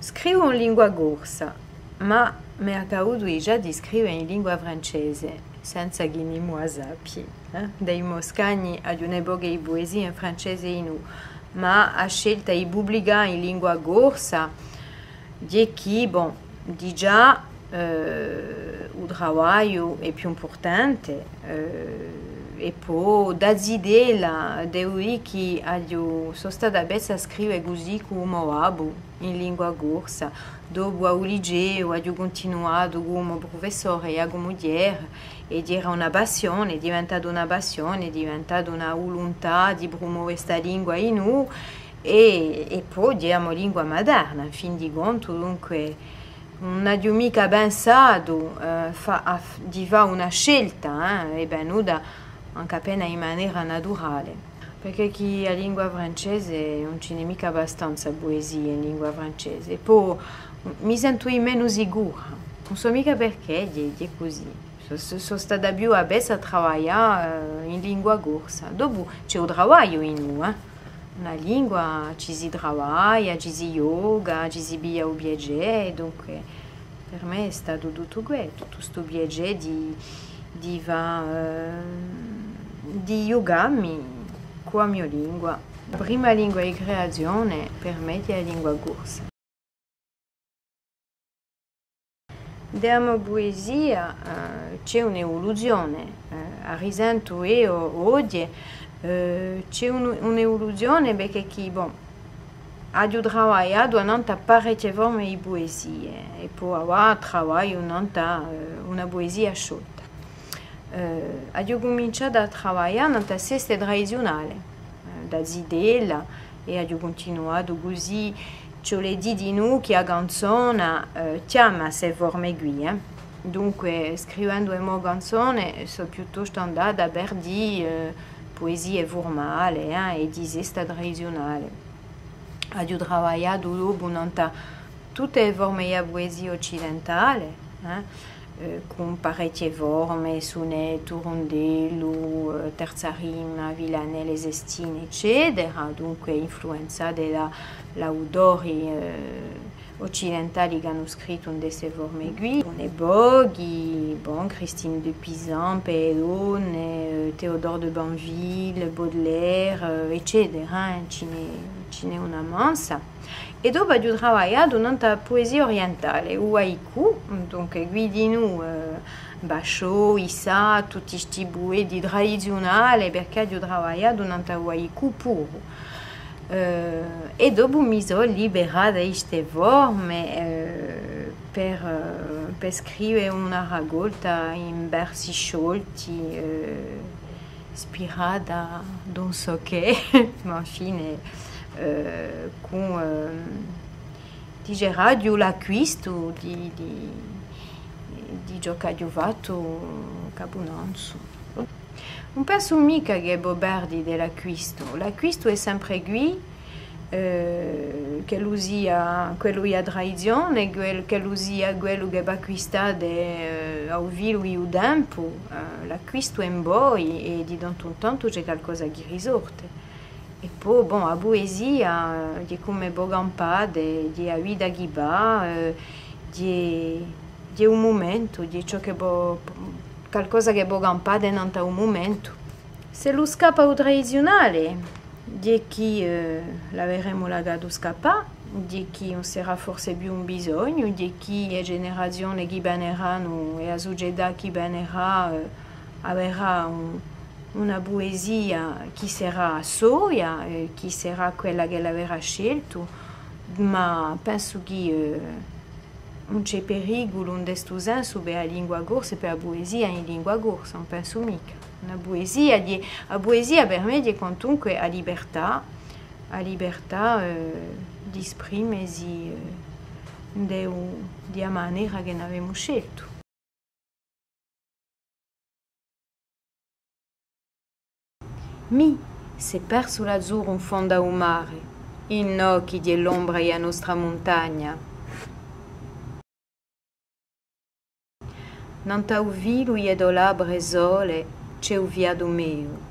Scrivo in lingua corsa, ma mi è accaduto già di scrivere in lingua francese, senza che ni mo sappi. Dei moscagni a un'epoca di poesia in francese in u, ma a scelta di pubblicare in lingua corsa, di chi, bon, di già il lavoro è più importante, e poi da idea di che sono stata a scrivere così come abo in lingua corsa. Dopo al liceo ho continuato come professore e come mulher, ed era una passione, è diventata una passione, è diventata una volontà di promuovere questa lingua in noi e poi diamo lingua materna, in fin di conto, dunque non ho mica pensato di fare una scelta, è venuta anche appena in maniera naturale, perché chi ha lingua francese non ce n'è mica abbastanza poesia in lingua francese, poi mi sento meno sicura, non so mica perché è così. Sono stata più abessa a lavorare in lingua corsa. Dopo c'è il lavoro in noi, una lingua ci si lavora, ci si yoga, ci si piglia un piacere, dunque per me è stato tutto questo piacere di yogarmi con la mia lingua. La prima lingua di creazione per me è la lingua corsa. Della poesia c'è un'evoluzione, a risento io oggi c'è un'evoluzione perché chi, bon, ho lavorato in parecchie forme di poesie e poi ho lavorato in una poesia sciolta. Ho cominciato a lavorare nella sesta tradizionale, da zidella, e ho continuato così. Ciò le di noi che la canzone chiama queste forme qui. Dunque, scrivendo una canzone, sono piuttosto andata per dire poesie formali e di sesta tradizionale. Ho lavorato dopo in tutte le forme di poesia occidentale, con parecchie forme, sonetto, rondello, terza rima, villanelle, sestine, eccetera, dunque influenzate da autori occidentali che hanno scritto in queste forme qui. Ne Boghi, bon, Christine de Pizan, Péronne, Théodore de Banville, Baudelaire, eccetera, ce n'è una mansa. E dopo ho lavorato nella poesia orientale, o haiku, dunque guidino Basciò, Issa, tutti questi poeti tradizionali, perché ho lavorato nella haiku puro. E dopo mi sono liberata da queste forme per scrivere una raccolta in versi sciolti, ispirata da non so che, ma alla fine con dicevo l'acquisto di giocatori fatto Capunanzo. Non penso mica che è bobardi dell'acquisto. L'acquisto è sempre qui, che lo sia quello che ha tradizione, che lo sia quello che va acquistato al vilo e al tempo. L'acquisto è in poi e di tanto in tanto c'è qualcosa che risorte. E poi, bon, la poesia è come bogampade, è la vita che va, è un momento, è ciò che qualcosa che bogampade in un momento. Se lo scappa al tradizionale, di chi l'avremo lagato scappa, di chi non sarà forse più un bisogno, di chi le generazioni che verranno e la società che verrà avrà una poesia che sarà sua, che sarà quella che l'avrà scelto, ma penso che non c'è pericolo in questo senso per la lingua corsa e per la poesia in lingua corsa, non penso mica. La poesia per me è comunque la libertà di esprimersi di una maniera che non abbiamo scelto. Mi si è perso l'azzurro in fondo al mare, in occhi dell'ombra e la nostra montagna. Non t'ho visto e do labbra sole, c'è un viado mio.